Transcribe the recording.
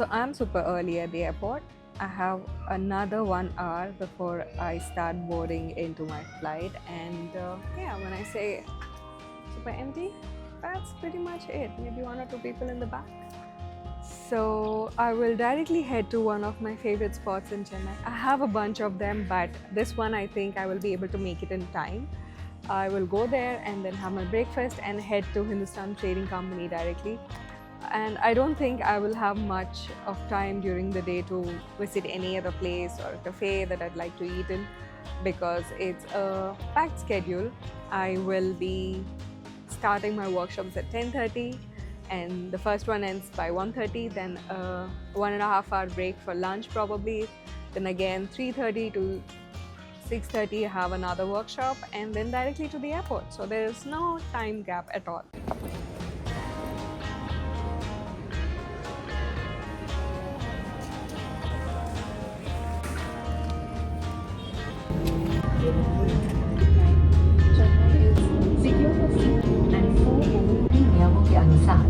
So I'm super early at the airport. I have another 1 hour before I start boarding into my flight, and yeah, when I say super empty, that's pretty much it. Maybe one or two people in the back. So I will directly head to one of my favorite spots in Chennai. I have a bunch of them, but this one I think I will be able to make it in time. I will go there and then have my breakfast and head to Hindustan Trading Company directly. And I don't think I will have much of time during the day to visit any other place or cafe that I'd like to eat in, because it's a packed schedule. I will be starting my workshops at 10:30, and the first one ends by 1:30, then a 1.5 hour break for lunch probably, then again 3:30 to 6:30 I have another workshop, and then directly to the airport. So there is no time gap at all. Chennai is secure for seat and 4 over 3 नियमों के अनुसार